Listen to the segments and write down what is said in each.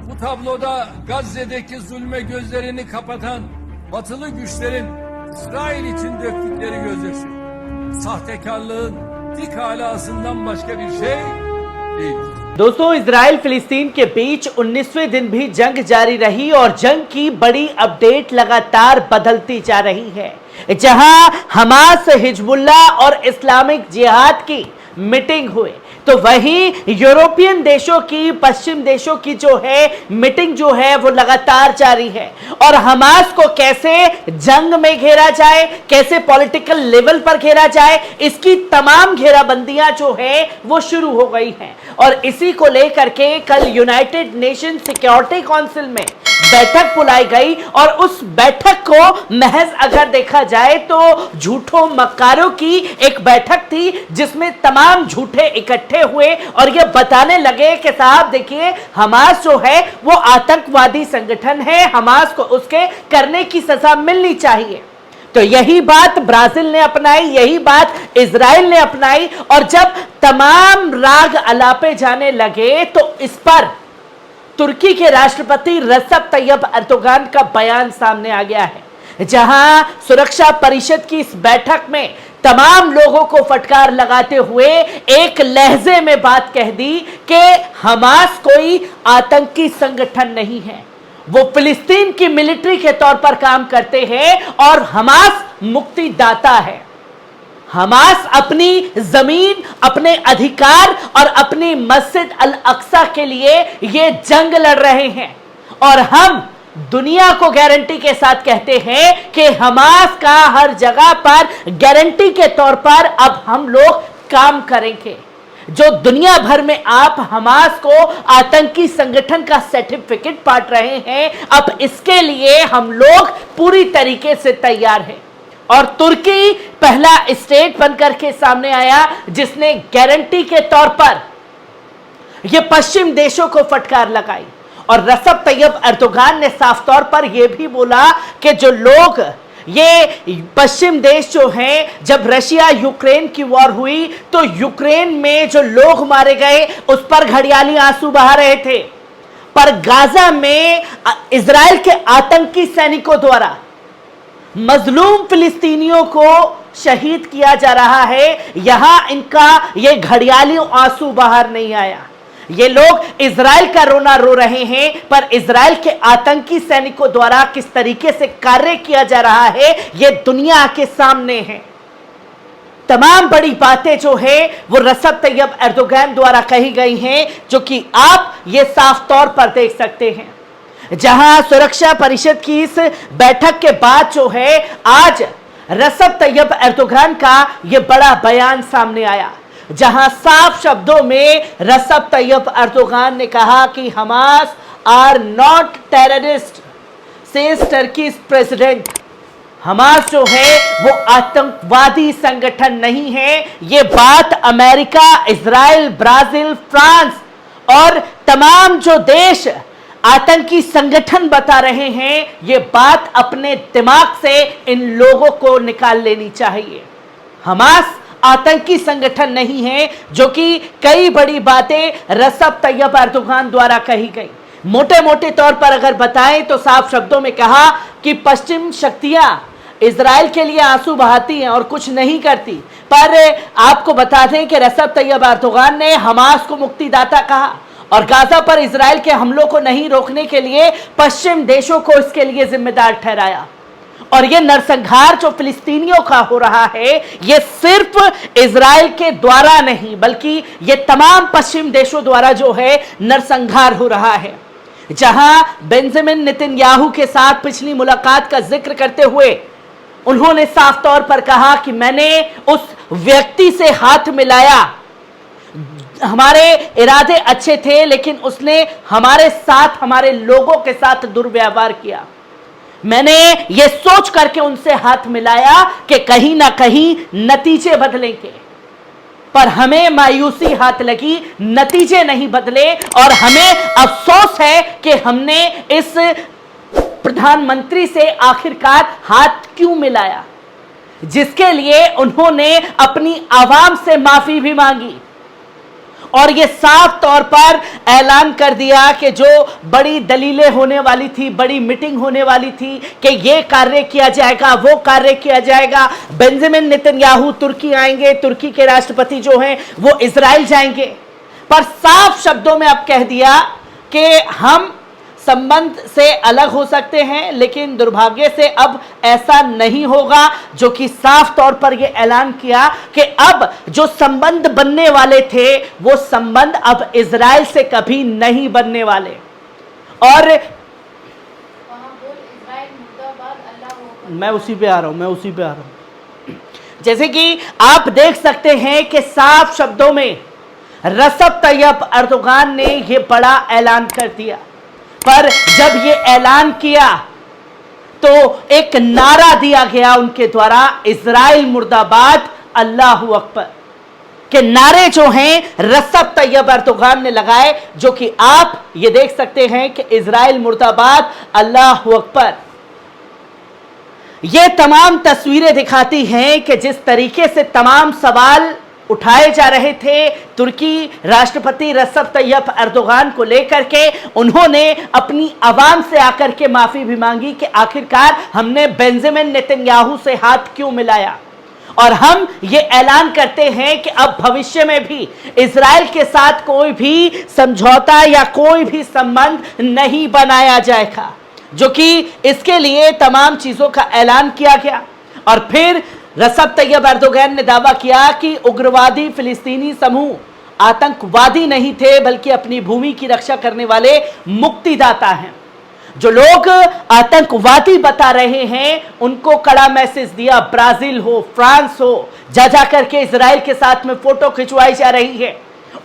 Bu tabloda Gazze'deki zulme gözlerini kapatan batılı güçlerin İsrail için döktükleri gözyaşı, sahtekarlığın dik alasından başka bir şey değil. दोस्तों, Israel फिलिस्तीन के बीच 19वें दिन भी जंग जारी रही और जंग की बड़ी अपडेट लगातार बदलती जा रही है। जहां हमास, हिजबुल्लाह और इस्लामिक जिहाद की मीटिंग हुई, तो वहीं यूरोपियन देशों की, पश्चिम देशों की जो है मीटिंग जो है वो लगातार जारी है। और हमास को कैसे जंग में घेरा जाए, कैसे पॉलिटिकल लेवल पर घेरा जाए, इसकी तमाम घेराबंदियां जो है वो शुरू हो गई हैं। और इसी को लेकर के कल यूनाइटेड नेशन सिक्योरिटी काउंसिल में बैठक बुलाई गई और उस बैठक को महज अगर देखा जाए तो झूठों मक्कारों की एक बैठक थी, जिसमें तमाम झूठे इकट्ठे हुए और ये बताने लगे कि साहब देखिए, हमास जो है वो आतंकवादी संगठन है, हमास को उसके करने की सजा मिलनी चाहिए। तो यही बात ब्राजील ने अपनाई, यही बात इजराइल ने अपनाई। और जब तमाम राग अलापे जाने लगे तो इस पर तुर्की के राष्ट्रपति रजब तैयब एर्दोगान का बयान सामने आ गया है, जहां सुरक्षा परिषद की इस बैठक में तमाम लोगों को फटकार लगाते हुए एक लहजे में बात कह दी कि हमास कोई आतंकी संगठन नहीं है, वो फिलिस्तीन की मिलिट्री के तौर पर काम करते हैं और हमास मुक्तिदाता है। हमास अपनी जमीन, अपने अधिकार और अपनी मस्जिद अल अक्सा के लिए ये जंग लड़ रहे हैं। और हम दुनिया को गारंटी के साथ कहते हैं कि हमास का हर जगह पर गारंटी के तौर पर अब हम लोग काम करेंगे। जो दुनिया भर में आप हमास को आतंकी संगठन का सर्टिफिकेट बांट रहे हैं, अब इसके लिए हम लोग पूरी तरीके से तैयार हैं। और तुर्की पहला स्टेट बनकर के सामने आया जिसने गारंटी के तौर पर यह पश्चिम देशों को फटकार लगाई। और रजब तैयब एर्दोगान ने साफ तौर पर यह भी बोला कि जो लोग, ये पश्चिम देश जो हैं, जब रशिया यूक्रेन की वॉर हुई तो यूक्रेन में जो लोग मारे गए उस पर घड़ियाली आंसू बहा रहे थे, पर गाजा में इजराइल के आतंकी सैनिकों द्वारा मजलूम फिलिस्तीनियों को शहीद किया जा रहा है। यहां इनका ये घड़ियाली आंसू बाहर नहीं आया। ये लोग इजराइल का रोना रो रहे हैं, पर इजराइल के आतंकी सैनिकों द्वारा किस तरीके से कार्य किया जा रहा है ये दुनिया के सामने है। तमाम बड़ी बातें जो है वो रजब तैयब एर्दोगान द्वारा कही गई हैं, जो कि आप ये साफ तौर पर देख सकते हैं। जहां सुरक्षा परिषद की इस बैठक के बाद जो है आज रजब तैयब एर्दोगान का यह बड़ा बयान सामने आया, जहां साफ शब्दों में रजब तैयब एर्दोगान ने कहा कि Hamas are not terrorist, says Turkey's president. Hamas जो है वो आतंकवादी संगठन नहीं है। ये बात अमेरिका, इजराइल, ब्राजील, फ्रांस और तमाम जो देश आतंकी संगठन बता रहे हैं, ये बात अपने दिमाग से इन लोगों को निकाल लेनी चाहिए। हमास आतंकी संगठन नहीं है, जो कि कई बड़ी बातें रजब तैयब एर्दोगान द्वारा कही गई। मोटे मोटे तौर पर अगर बताएं तो साफ शब्दों में कहा कि पश्चिम शक्तियां इजराइल के लिए आंसू बहाती हैं और कुछ नहीं करती। पर आपको बता दें कि रजब तैयब एर्दोगान ने हमास को मुक्तिदाता कहा और गाजा पर इजराइल के हमलों को नहीं रोकने के लिए पश्चिम देशों को इसके लिए जिम्मेदार ठहराया। और यह नरसंहार जो फिलिस्तीनियों का हो रहा है, यह सिर्फ इजराइल के द्वारा नहीं, बल्कि यह तमाम पश्चिम देशों द्वारा जो है नरसंहार हो रहा है। जहां बेंजामिन नेतन्याहू के साथ पिछली मुलाकात का जिक्र करते हुए उन्होंने साफ तौर पर कहा कि मैंने उस व्यक्ति से हाथ मिलाया, हमारे इरादे अच्छे थे, लेकिन उसने हमारे साथ, हमारे लोगों के साथ दुर्व्यवहार किया। मैंने ये सोच करके उनसे हाथ मिलाया कि कहीं ना कहीं नतीजे बदलेंगे, पर हमें मायूसी हाथ लगी, नतीजे नहीं बदले। और हमें अफसोस है कि हमने इस प्रधानमंत्री से आखिरकार हाथ क्यों मिलाया, जिसके लिए उन्होंने अपनी आवाम से माफी भी मांगी। और ये साफ तौर पर ऐलान कर दिया कि जो बड़ी दलीलें होने वाली थी, बड़ी मीटिंग होने वाली थी कि ये कार्य किया जाएगा, वो कार्य किया जाएगा, बेंजामिन नेतन्याहू तुर्की आएंगे, तुर्की के राष्ट्रपति जो हैं वो इजराइल जाएंगे, पर साफ शब्दों में अब कह दिया कि हम संबंध से अलग हो सकते हैं, लेकिन दुर्भाग्य से अब ऐसा नहीं होगा, जो कि साफ तौर पर यह ऐलान किया कि अब जो संबंध बनने वाले थे वो संबंध अब इजराइल से कभी नहीं बनने वाले। और मैं उसी पे आ रहा हूं। जैसे कि आप देख सकते हैं कि साफ शब्दों में रजब तैयब अर्दोगान ने यह बड़ा ऐलान कर दिया, पर जब ये ऐलान किया तो एक नारा दिया गया उनके द्वारा, इजराइल मुर्दाबाद, अल्लाहू अकबर के नारे जो हैं रजब तैयब अर्दोगान ने लगाए, जो कि आप ये देख सकते हैं कि इजराइल मुर्दाबाद, अल्लाहू अकबर। ये तमाम तस्वीरें दिखाती हैं कि जिस तरीके से तमाम सवाल उठाए जा रहे थे तुर्की राष्ट्रपति रजब तैयब अर्दोगान को लेकर के, उन्होंने अपनी आवाम से आकर के माफी भी मांगी कि आखिरकार हमने बेंजामिन नेतन्याहू से हाथ क्यों मिलाया, और हम ये ऐलान करते हैं कि अब भविष्य में भी इजराइल के साथ कोई भी समझौता या कोई भी संबंध नहीं बनाया जाएगा, जो कि इसके लिए तमाम चीजों का ऐलान किया गया। और फिर रजब तैयब अर्दोगान ने दावा किया कि उग्रवादी फिलिस्तीनी समूह आतंकवादी नहीं थे, बल्कि अपनी भूमि की रक्षा करने वाले मुक्तिदाता हैं। जो लोग आतंकवादी बता रहे हैं उनको कड़ा मैसेज दिया, ब्राजील हो, फ्रांस हो, जा करके इजराइल के साथ में फोटो खिंचवाई जा रही है,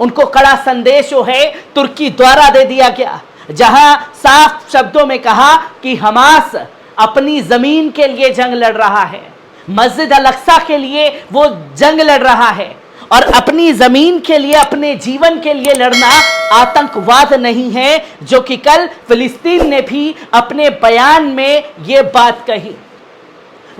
उनको कड़ा संदेश जो है तुर्की द्वारा दे दिया गया, जहां साफ शब्दों में कहा कि हमास अपनी जमीन के लिए जंग लड़ रहा है, मस्जिद अल अक्सा के लिए वो जंग लड़ रहा है, और अपनी जमीन के लिए, अपने जीवन के लिए लड़ना आतंकवाद नहीं है, जो कि कल फिलिस्तीन ने भी अपने बयान में ये बात कही,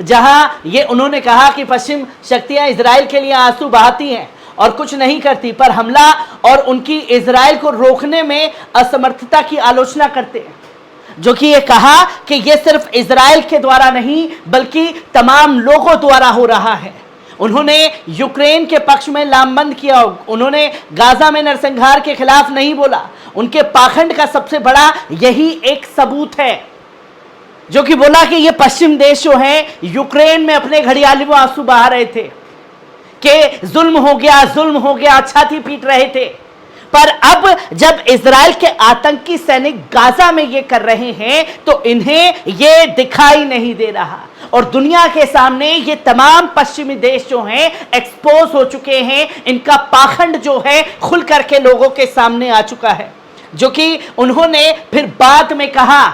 जहां ये उन्होंने कहा कि पश्चिम शक्तियां इजराइल के लिए आंसू बहाती हैं और कुछ नहीं करती, पर हमला और उनकी इजराइल को रोकने में असमर्थता की आलोचना करते हैं, जो कि ये कहा कि ये सिर्फ इजराइल के द्वारा नहीं बल्कि तमाम लोगों द्वारा हो रहा है। उन्होंने यूक्रेन के पक्ष में लामबंद किया, उन्होंने गाजा में नरसंहार के खिलाफ नहीं बोला। उनके पाखंड का सबसे बड़ा यही एक सबूत है, जो कि बोला कि ये पश्चिम देश जो हैं यूक्रेन में अपने घड़ियाली आंसू बहा रहे थे कि जुल्म हो गया, छाती पीट रहे थे। पर अब जब इजराइल के आतंकी सैनिक गाजा में ये कर रहे हैं तो इन्हें ये दिखाई नहीं दे रहा, और दुनिया के सामने ये तमाम पश्चिमी देश जो हैं एक्सपोज हो चुके हैं, इनका पाखंड जो है खुल करके लोगों के सामने आ चुका है, जो कि उन्होंने फिर बाद में कहा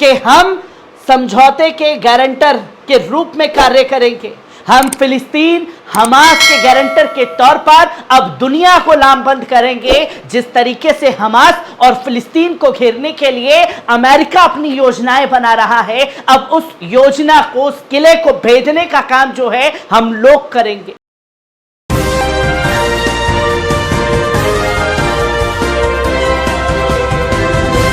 कि हम समझौते के गारंटर के रूप में कार्य करेंगे, हम फिलिस्तीन हमास के गारंटर के तौर पर अब दुनिया को लामबंद करेंगे। जिस तरीके से हमास और फिलिस्तीन को घेरने के लिए अमेरिका अपनी योजनाएं बना रहा है, अब उस योजना को, उस किले को भेदने का काम जो है हम लोग करेंगे।